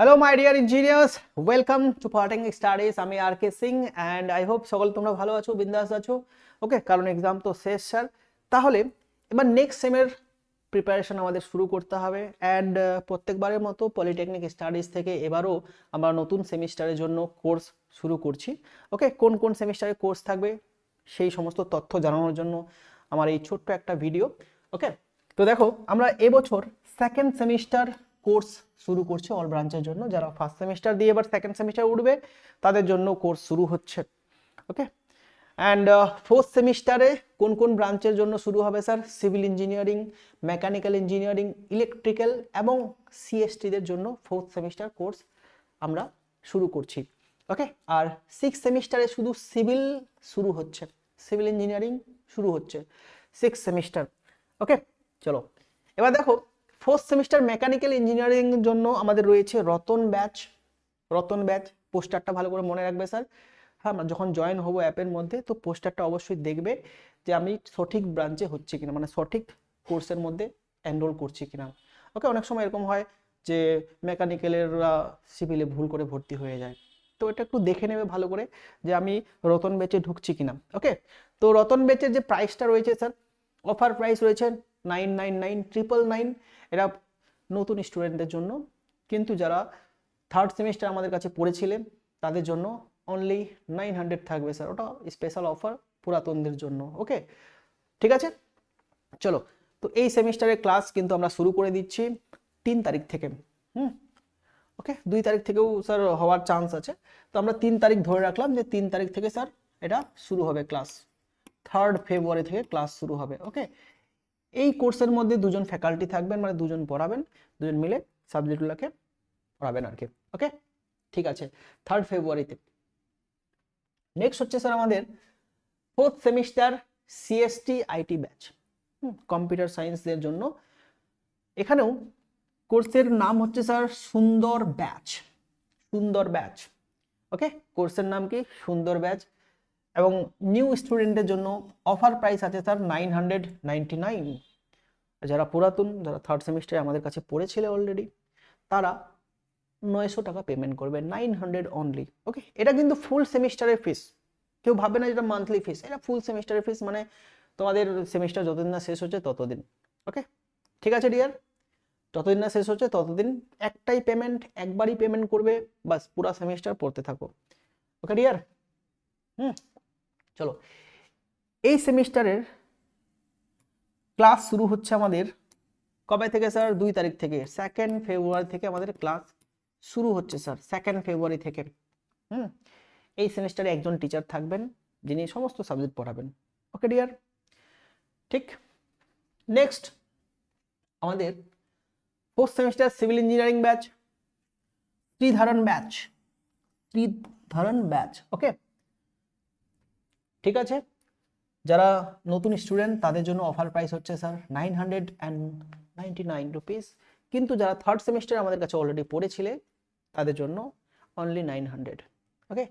Hello my dear engineers, welcome to parting studies. আমি আর কে Singh and I hope সকল তোমরা ভালো আছো, বিন্দাস আছো। ওকে, কারণ এক্সাম তো শেষ স্যার। তাহলে এবার নেক্সট সেমের প্রিপারেশন আমাদের শুরু করতে হবে। অ্যান্ড প্রত্যেকবারের মতো পলিটেকনিক স্টাডিজ থেকে এবারও আমরা নতুন সেমিস্টারের জন্য কোর্স শুরু করছি। ওকে, কোন কোন সেমিস্টারে কোর্স থাকবে সেই সমস্ত তথ্য জানানোর জন্য আমার এই ছোট্ট একটা ভিডিও। ওকে, তো দেখো আমরা এবছর সেকেন্ড সেমিস্টার কোর্স শুরু করছে অল ব্রাঞ্চের জন্য। যারা ফার্স্ট সেমিস্টার দিয়ে এবার সেকেন্ড সেমিস্টার উঠবে তাদের জন্য কোর্স শুরু হচ্ছে। ওকে, অ্যান্ড ফোর্থ সেমিস্টারে কোন কোন ব্রাঞ্চের জন্য শুরু হবে sir? Civil engineering, mechanical engineering, electrical এবং সিএসটিদের জন্য ফোর্থ সেমিস্টার কোর্স আমরা শুরু করছি। ওকে, আর সিক্স সেমিস্টারে শুধু সিভিল শুরু হচ্ছে, সিভিল ইঞ্জিনিয়ারিং শুরু হচ্ছে সিক্স সেমিস্টার। ওকে, চলো এবার দেখো ফোর্থ সেমিস্টার মেকানিক্যাল ইঞ্জিনিয়ারিং এর জন্য আমাদের রয়েছে রতন ব্যাচ। রতন ব্যাচ পোস্টারটা ভালো করে মনে রাখবে স্যার। হ্যাঁ, আমরা যখন জয়েন হবো অ্যাপের মধ্যে তো পোস্টারটা অবশ্যই দেখবে যে আমি সঠিক ব্রাঞ্চে হচ্ছে কিনা, মানে সঠিক কোর্সের মধ্যে এনরোল করছি কিনা। ওকে, অনেক সময় এরকম হয় যে মেকানিক্যালের সিভিলে ভুল করে ভর্তি হয়ে যায়, তো এটা একটু দেখে নেবে ভালো করে যে আমি রতন ব্যাচে ঢুকছি কিনা। ওকে, তো রতন ব্যাচের যে প্রাইসটা রয়েছে স্যার, অফার প্রাইস রয়েছে 999 এটা নতুন স্টুডেন্টদের জন্য। কিন্তু যারা থার্ড সেমিস্টার আমাদের কাছে পড়েছিলেন তাদের জন্য অনলি 900 থাকবে স্যার, ওটা স্পেশাল অফার পুরাতনদের জন্য। ওকে, ঠিক আছে, চলো। তো এই সেমিস্টারের ক্লাস কিন্তু আমরা শুরু করে দিচ্ছি 3 তারিখ থেকে। ওকে, 2 তারিখ থেকেও স্যার হওয়ার চান্স আছে, তো আমরা 3 তারিখ ধরে রাখলাম যে 3 তারিখ থেকে স্যার এটা শুরু হবে ক্লাস। 3rd ফেব্রুয়ারি থেকে ক্লাস শুরু হবে। ওকে, এই কোর্সের মধ্যে দুজন ফ্যাকাল্টি থাকবেন, মানে দুজন পড়াবেন, দুজন মিলে সাবজেক্টগুলোকে পড়াবেন আর কি। ওকে, ঠিক আছে, 3rd ফেব্রুয়ারিতে। নেক্সট হচ্ছে স্যার আমাদের fourth semester CST IT batch, computer সায়েন্সদের জন্য। এখানেও কোর্সের নাম হচ্ছে স্যার সুন্দর ব্যাচ। সুন্দর ব্যাচ। ওকে, কোর্সের নাম কি? সুন্দর ব্যাচ। এবং নিউ স্টুডেন্টের জন্য অফার প্রাইস আছে স্যার 999। যারা পুরাতন, যারা থার্ড সেমিস্টারে আমাদের কাছে পড়েছিল অলরেডি, তারা 900 টাকা পেমেন্ট করবে, 900 অনলি। ওকে, এটা কিন্তু ফুল সেমিস্টারের ফিস। কেউ ভাববে না যেটা মান্থলি ফিস, এটা ফুল সেমিস্টারের ফিস, মানে তোমাদের সেমিস্টার যতদিন না শেষ হচ্ছে ততদিন। ওকে, ঠিক আছে ডিয়ার, যতদিন না শেষ হচ্ছে ততদিন একটাই পেমেন্ট, একবারই পেমেন্ট করবে, বাস পুরা সেমিস্টার পড়তে থাকো। ওকে ডিয়ার, চলো। এই সেমিস্টারের ক্লাস শুরু হচ্ছে আমাদের কবে থেকে স্যার? 2 তারিখ থেকে। 2nd ফেব্রুয়ারি থেকে আমাদের ক্লাস শুরু হচ্ছে স্যার, 2nd ফেব্রুয়ারি থেকে। এই সেমিস্টারে একজন টিচার থাকবেন যিনি সমস্ত সাবজেক্ট পড়াবেন। ওকে ডিয়ার, ঠিক। নেক্সট আমাদের fourth semester civil engineering batch, Sreedharan batch. Sreedharan batch. Okay, ঠিক আছে, যারা নতুন স্টুডেন্ট তাদের জন্য অফার প্রাইস হচ্ছে স্যার 999 রুপিস। কিন্তু যারা থার্ড সেমিস্টার আমাদের কাছে অলরেডি পড়েছিলে তাদের জন্য অনলি 900। ওকে,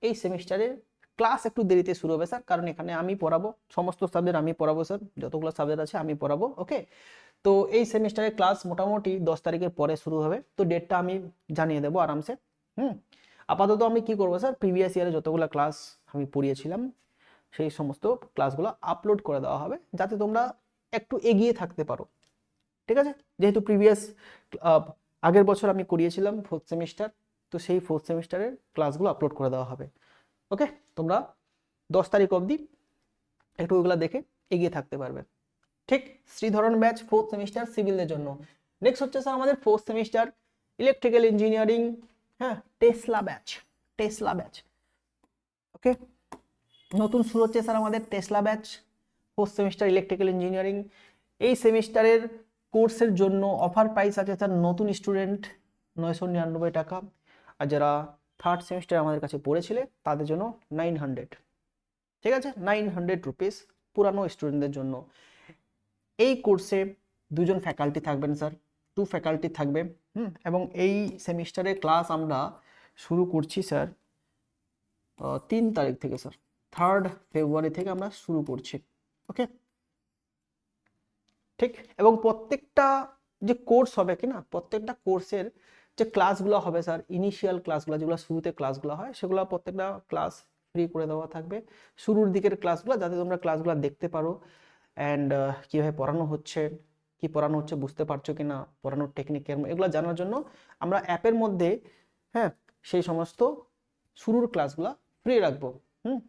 এই সেমিস্টারের ক্লাস একটু দেরিতে শুরু হবে স্যার, কারণ এখানে আমি পড়াবো, সমস্ত সাবজেক্ট আমি পড়াবো স্যার, যতগুলো সাবজেক্ট আছে আমি পড়াবো। ওকে, তো এই সেমিস্টারের ক্লাস মোটামুটি 10 তারিখের পরে শুরু হবে, তো ডেটটা আমি জানিয়ে দেবো আরামসে। আপাতত আমি কি করবো স্যার, প্রিভিয়াস ইয়ারে যতগুলো ক্লাস আমি পড়িয়েছিলাম সেই সমস্ত ক্লাসগুলো আপলোড করে দেওয়া হবে, যাতে তোমরা একটু এগিয়ে থাকতে পারো। ঠিক আছে, যেহেতু প্রিভিয়াস আগের বছর আমি করিয়েছিলাম ফোর্থ সেমিস্টার, তো সেই ফোর্থ সেমিস্টারের ক্লাসগুলো আপলোড করে দেওয়া হবে। ওকে, তোমরা 10 তারিখ অবধি একটু ওইগুলো দেখে এগিয়ে থাকতে পারবে। ঠিক, শ্রীধরন ব্যাচ ফোর্থ সেমিস্টার সিভিলের জন্য। নেক্সট হচ্ছে স্যার আমাদের ফোর্থ সেমিস্টার ইলেকট্রিক্যাল ইঞ্জিনিয়ারিং, হ্যাঁ, Tesla batch. Tesla batch. Okay, নতুন শুরু হচ্ছে স্যার আমাদের Tesla batch, fourth semester electrical engineering. এই সেমিস্টারের কোর্সের জন্য অফার প্রাইস আছে স্যার নতুন স্টুডেন্ট 999 টাকা, আর যারা থার্ড সেমিস্টার আমাদের কাছে পড়েছিলে তাদের জন্য 900। ঠিক আছে, 900 রুপিস পুরানো স্টুডেন্টদের জন্য। এই কোর্সে দুজন ফ্যাকাল্টি থাকবেন স্যার, 2 ফ্যাকাল্টি থাকবে। এবং এই সেমিস্টারে ক্লাস আমরা শুরু করছি স্যার 3 তারিখ থেকে স্যার, 3rd ফেব্রুয়ারি থেকে আমরা শুরু করছি। ওকে, ঠিক। এবং প্রত্যেকটা যে কোর্স হবে কি না, প্রত্যেকটা কোর্সের যে ক্লাসগুলো হবে স্যার, ইনিশিয়াল ক্লাসগুলো যেগুলো শুরুতে ক্লাসগুলো হয় সেগুলো প্রত্যেকটা ক্লাস ফ্রি করে দেওয়া থাকবে শুরুর দিকের ক্লাসগুলো, যাতে তোমরা ক্লাসগুলো দেখতে পারো অ্যান্ড কীভাবে পড়ানো হচ্ছে, কি পড়ানো হচ্ছে বুঝতে পারছো কিনা, পড়ানোর টেকনিক এগুলো জানার জন্য আমরা অ্যাপের মধ্যে হ্যাঁ সেই সমস্ত শুরুর ক্লাসগুলো ফ্রি রাখবো।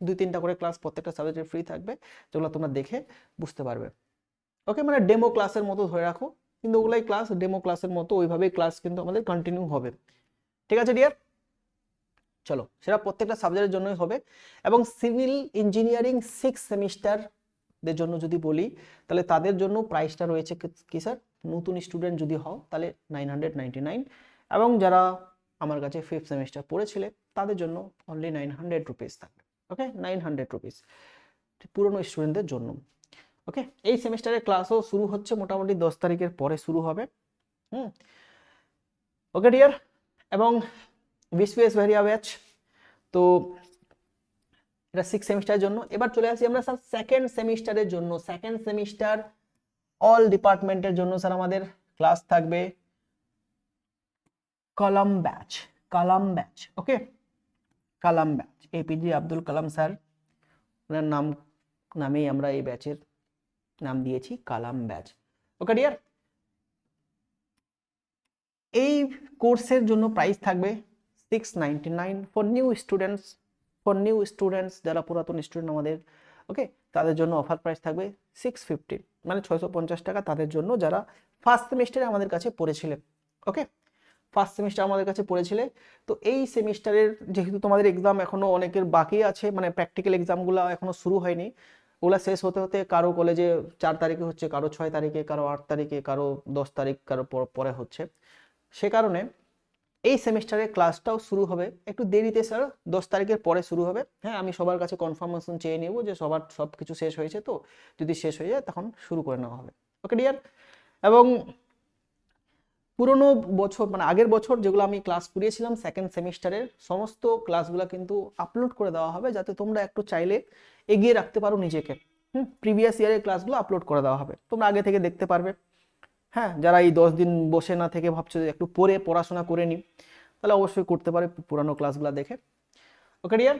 2-3টা করে ক্লাস প্রত্যেকটা সাবজেক্টের ফ্রি থাকবে, যেগুলো তোমরা দেখে বুঝতে পারবে। ওকে, মানে ডেমো ক্লাসের মতো ধরে রাখো, কিন্তু ওগুলাই ক্লাস ডেমো ক্লাসের মতো, ওইভাবেই ক্লাস কিন্তু আমাদের কন্টিনিউ হবে। ঠিক আছে ডিয়ার, চলো সেটা প্রত্যেকটা সাবজেক্টের জন্যই হবে। এবং সিভিল ইঞ্জিনিয়ারিং 6 সেমিস্টারদের জন্য যদি বলি, তাহলে তাদের জন্য প্রাইসটা রয়েছে কি স্যার, নতুন স্টুডেন্ট যদি হও তাহলে 999, এবং যারা আমার কাছে 5th সেমিস্টার পড়েছিলে তাদের জন্য অনলি 900 রুপিস থাকবে। ওকে, 900 রুপিস পুরনো স্টুডেন্টদের জন্য। ওকে, এই সেমিস্টারের ক্লাসও শুরু হচ্ছে মোটামুটি 10 তারিখের পরে শুরু হবে। ওকে ডিয়ার, এবং বিসপিএস ভেরিয়া ব্যাচ, তো এটা 6 সেমিস্টারের জন্য। এবার চলে আসি আমরা স্যার সেকেন্ড সেমিস্টারের জন্য। সেকেন্ড সেমিস্টার অল ডিপার্টমেন্টের জন্য স্যার আমাদের ক্লাস থাকবে কলাম ব্যাচ। কালাম ব্যাচ, ওকে, কালাম batch, APJ Abdul Kalam sir ওনার নামেই আমরা এই ব্যাচের নাম দিয়েছি কালাম ব্যাচ। ওকে ডিয়ার, এই কোর্সের জন্য প্রাইস থাকবে 699 ফর নিউ স্টুডেন্টস, যারা পুরাতন স্টুডেন্ট আমাদের, ওকে, তাদের জন্য অফার প্রাইস থাকবে 650, মানে 650 টাকা তাদের জন্য যারা ফার্স্ট সেমিস্টারে আমাদের কাছে পড়েছিলেন। ওকে, ফার্স্ট সেমিস্টার আমাদের কাছে পড়েছিলে। তো এই সেমিস্টারের যেহেতু তোমাদের এক্সাম এখনো অনেকের বাকি আছে, মানে প্র্যাকটিক্যাল এক্সামগুলো এখনো শুরু হয়নি, ওগুলো শেষ হতে হতে কারো কলেজে 4 তারিখে হচ্ছে, কারো 6 তারিখে, কারো 8 তারিখে, কারো 10 তারিখ, কারো পরে হচ্ছে। সে কারণে এই সেমিস্টারের ক্লাসটাও শুরু হবে একটু দেরিতে স্যার, 10 তারিখের পরে শুরু হবে। হ্যাঁ, আমি সবার কাছে কনফার্মেশন চেয়ে নেব যে সবার সব কিছু শেষ হয়েছে, তো যদি শেষ হয়ে যায় তখন শুরু করে নেওয়া হবে। ওকে ডিয়ার, এবং পুরোনো বছর মানে আগের বছর যেগুলো আমি ক্লাস করিয়েছিলাম সেকেন্ড সেমিস্টারের সমস্ত ক্লাসগুলো কিন্তু আপলোড করে দেওয়া হবে, যাতে তোমরা একটু চাইলে এগিয়ে রাখতে পারো নিজেকে। প্রিভিয়াস ইয়ারের ক্লাসগুলো আপলোড করে দেওয়া হবে, তোমরা আগে থেকে দেখতে পারবে। হ্যাঁ, যারা এই 10 দিন বসে না থেকে ভাবছো যে একটু পড়াশোনা করে নিই, তাহলে অবশ্যই করতে পারে পুরানো ক্লাসগুলো দেখে। ওকে ডিয়ার,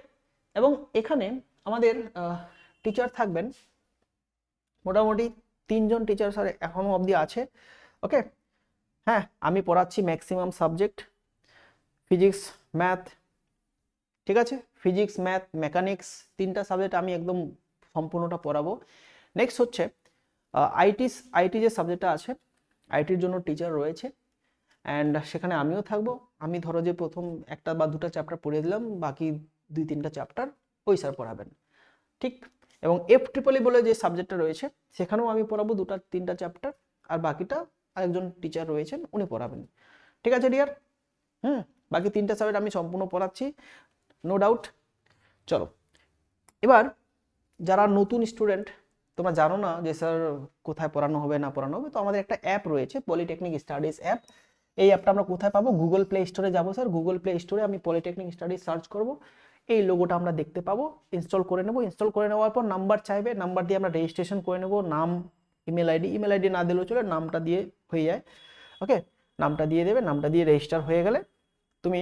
এবং এখানে আমাদের টিচার থাকবেন মোটামুটি 3 জন টিচার স্যার এখনো অবধি আছে। ওকে, হ্যাঁ, আমি পড়াচ্ছি ম্যাক্সিমাম সাবজেক্ট, ফিজিক্স, ম্যাথ, ঠিক আছে, ফিজিক্স, ম্যাথ, মেকানিক্স, 3টা সাবজেক্ট আমি একদম সম্পূর্ণটা পড়াবো। নেক্সট হচ্ছে আইটি যে সাবজেক্টটা আছে, আইটির জন্য টিচার রয়েছে, অ্যান্ড সেখানে আমিও থাকবো। আমি ধরো যে প্রথম 1টা বা 2টা চ্যাপ্টার পড়িয়ে দিলাম, বাকি 2-3টা চ্যাপ্টার ওই স্যার পড়াবেন, ঠিক। এবং FEEE বলে যে সাবজেক্টটা রয়েছে সেখানেও আমি পড়াবো 2-3টা চ্যাপ্টার, আর বাকিটা আরেকজন টিচার রয়েছেন উনি পড়াবেন। ঠিক আছে ডিয়ার, বাকি 3টা সাবজেক্ট আমি সম্পূর্ণ পড়াচ্ছি, নো ডাউট। চলো এবার যারা নতুন স্টুডেন্ট, তোমরা জানো না যে স্যার কোথায় পড়ানো হবে না পড়ানো হবে, তো আমাদের একটা অ্যাপ রয়েছে পলিটেকনিক স্টাডিজ অ্যাপ। এই অ্যাপটা আমরা কোথায় পাবো? গুগল প্লে স্টোরে যাবো স্যার, গুগল প্লে স্টোরে আমি পলিটেকনিক স্টাডিজ সার্চ করব, এই লোগোটা আমরা দেখতে পাবো, ইনস্টল করে নেব। ইনস্টল করে নেওয়ার পর নাম্বার চাইবে, নাম্বার দিয়ে আমরা রেজিস্ট্রেশন করে নেব, নাম, ইমেল আইডি না দিলেও চলে, নামটা দিয়ে হয়ে যায়। ওকে, নামটা দিয়ে দেবে, নামটা দিয়ে রেজিস্টার হয়ে গেলে তুমি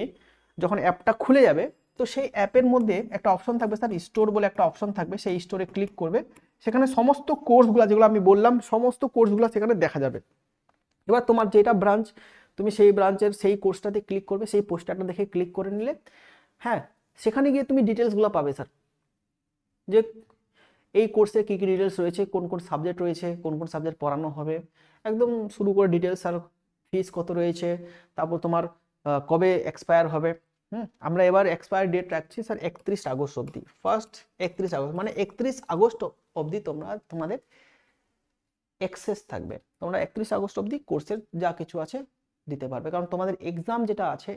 যখন অ্যাপটা খুলে যাবে, তো সেই অ্যাপের মধ্যে একটা অপশন থাকবে স্যার, স্টোর বলে একটা অপশন থাকবে, সেই স্টোরে ক্লিক করবে, সেখানে সমস্ত কোর্সগুলো যেগুলো আমি বললাম সমস্ত কোর্সগুলো সেখানে দেখা যাবে। এবার তোমার যেটা ব্রাঞ্চ, তুমি সেই ব্রাঞ্চের সেই কোর্সটাতে ক্লিক করবে, সেই পোস্টারটা দেখে ক্লিক করে নিলে, হ্যাঁ, সেখানে গিয়ে তুমি ডিটেলসগুলো পাবে স্যার, যে এই কোর্সে কী কী ডিটেলস রয়েছে, কোন কোন সাবজেক্ট রয়েছে, কোন কোন সাবজেক্ট পড়ানো হবে, একদম শুরু করে ডিটেলস, আর ফিস কত রয়েছে, তারপর তোমার কবে এক্সপায়ার হবে। আমরা এবার এক্সপায়ার ডেট রাখছি স্যার 31 আগস্ট অবধি, ফার্স্ট 31 আগস্ট, মানে 31 আগস্ট অবধি তোমাদের অ্যাক্সেস থাকবে, তোমরা 31 আগস্ট অবধি কোর্সের যা কিছু আছে দিতে পারবে। কারণ তোমাদের এক্সাম যেটা আছে,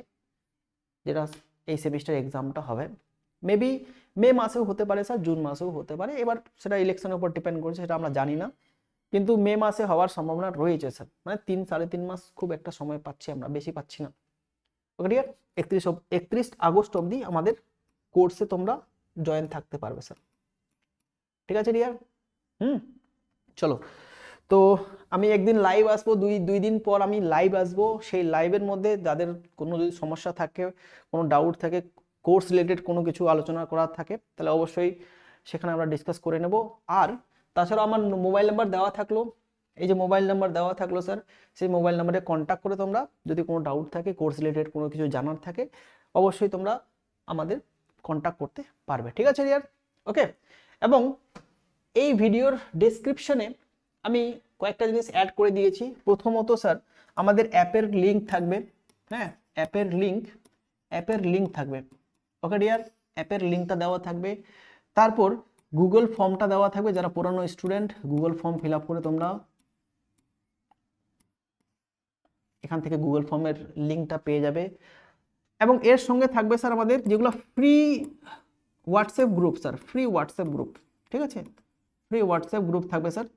যেটা এই সেমিস্টার এক্সামটা হবে, মেবি মে মাসেও হতে পারে স্যার, জুন মাসেও হতে পারে, এবার সেটা ইলেকশনের উপর ডিপেন্ড করছে, সেটা আমরা জানি না, কিন্তু মে মাসে হওয়ার সম্ভাবনা রয়েছে স্যার, মানে 3-3.5 মাস খুব একটা সময় পাচ্ছি আমরা, বেশি পাচ্ছি না। ওকে ডিয়ার, 31 আগস্ট অবধি আমাদের কোর্সে তোমরা জয়েন থাকতে পারবে স্যার। ঠিক আছে ডিয়ার, চলো, তো তো আমি একদিন লাইভ আসবো, দুই দিন পর আমি লাইভ আসবো। সেই লাইভের মধ্যে যাদের কোনো যদি সমস্যা থাকে, কোনো ডাউট থাকে, কোর্স রিলেটেড কোনো কিছু আলোচনা করার থাকে, তাহলে অবশ্যই সেখানে আমরা ডিসকাস করে নেব। আর তাছাড়া আমার মোবাইল নাম্বার দেওয়া থাকলো, এই যে মোবাইল নাম্বার দেওয়া থাকলো স্যার, সেই মোবাইল নাম্বারে কন্ট্যাক্ট করে তোমরা যদি কোনো ডাউট থাকে, কোর্স রিলেটেড কোনো কিছু জানার থাকে, অবশ্যই তোমরা আমাদের কন্ট্যাক্ট করতে পারবে। ঠিক আছে রিয়ার? ওকে। এবং এই ভিডিওর ডেসক্রিপশনে আমি কয়েকটা জিনিস অ্যাড করে দিয়েছি। প্রথমত স্যার আমাদের অ্যাপের লিঙ্ক থাকবে, হ্যাঁ অ্যাপের লিঙ্ক থাকবে। ওকে ডিয়ার, অ্যাপের লিঙ্কটা দেওয়া থাকবে। তারপর গুগল ফর্মটা দেওয়া থাকবে, যারা পুরানো student Google form fill up করে তোমরা এখান থেকে গুগল ফর্মের লিঙ্কটা পেয়ে যাবে। এবং এর সঙ্গে থাকবে স্যার আমাদের যেগুলো free WhatsApp group sir, free WhatsApp group, ঠিক আছে, ফ্রি হোয়াটসঅ্যাপ গ্রুপ থাকবে স্যার,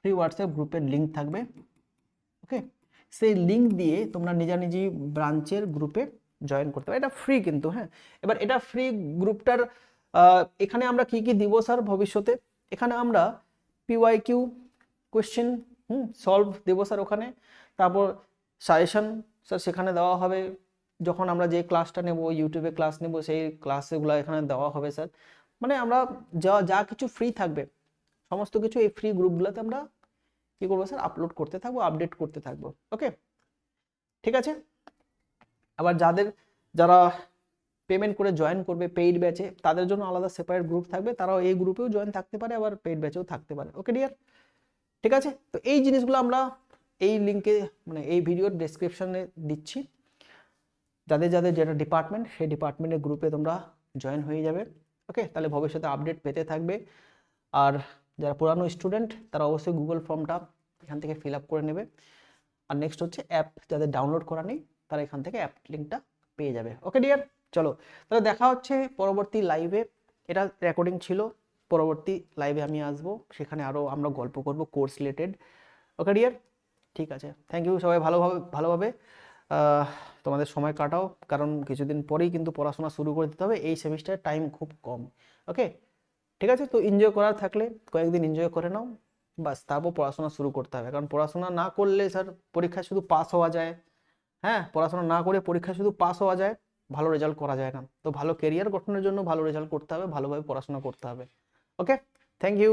ফ্রি হোয়াটসঅ্যাপ গ্রুপের লিঙ্ক থাকবে। ওকে, সেই লিঙ্ক দিয়ে তোমরা নিজের ব্রাঞ্চের গ্রুপে জয়েন করতে পারো। এটা ফ্রি কিন্তু, হ্যাঁ। এবার এটা ফ্রি গ্রুপটার এখানে আমরা কি কি দিব স্যার ভবিষ্যতে? এখানে আমরা পিওয়াইকিউ কোয়েশ্চেন সলভ দেবো স্যার ওখানে। তারপর সাজেশন স্যার সেখানে দেওয়া হবে। যখন আমরা যে ক্লাসটা নেব, ইউটিউবে ক্লাস নেব, সেই ক্লাসগুলো এখানে দেওয়া হবে স্যার। মানে আমরা যা কিছু ফ্রি থাকবে সমস্ত কিছু এই ফ্রি গ্রুপগুলোতে আমরা কি করবো স্যার, আপলোড করতে থাকবো, আপডেট করতে থাকবো। ওকে, ঠিক আছে। আবার যারা পেমেন্ট করে জয়েন করবে পেইড ব্যাচে, তাদের জন্য আলাদা সেপারেট গ্রুপ থাকবে, তারাও এই গ্রুপেও জয়েন থাকতে পারে, আবার পেইড ব্যাচেও থাকতে পারে। ওকে ডিয়ার, ঠিক আছে। তো এই জিনিসগুলো আমরা এই লিঙ্কে মানে এই ভিডিওর ডেসক্রিপশনে দিচ্ছি। যাদের যেটা ডিপার্টমেন্ট, সেই ডিপার্টমেন্টের গ্রুপে তোমরা জয়েন হয়ে যাবে। ওকে, তাহলে ভবিষ্যতে আপডেট পেতে থাকবে। আর যারা পুরানো স্টুডেন্ট তারা অবশ্যই গুগল ফর্মটা এখান থেকে ফিল আপ করে নেবে। আর নেক্সট হচ্ছে অ্যাপ, যাদের ডাউনলোড করা নেই তারা এখান থেকে অ্যাপ লিঙ্কটা পেয়ে যাবে। ওকে ডিয়ার, চলো তাহলে দেখা হচ্ছে পরবর্তী লাইভে। এটা রেকর্ডিং ছিল, পরবর্তী লাইভে আমি আসবো, সেখানে আরও আমরা গল্প করব কোর্স রিলেটেড। ওকে ডিয়ার, ঠিক আছে, থ্যাংক ইউ। সবাই ভালোভাবে তোমাদের সময় কাটাও, কারণ কিছুদিন পরেই কিন্তু পড়াশোনা শুরু করে দিতে হবে, এই সেমিস্টারে টাইম খুব কম। ওকে, ঠিক আছে। তো এনজয় করার থাকলে কয়েকদিন এনজয় করে নাও, বাস তারপর পড়াশোনা শুরু করতে হবে। কারণ পড়াশোনা না করলে স্যার পরীক্ষায় শুধু পাস হওয়া যায়, হ্যাঁ, পড়াশোনা না করে পরীক্ষায় শুধু পাস হওয়া যায়, ভালো রেজাল্ট করা যায় না। তো ভালো কেরিয়ার গঠনের জন্য ভালো রেজাল্ট করতে হবে, ভালোভাবে পড়াশোনা করতে হবে। ওকে, থ্যাংক ইউ।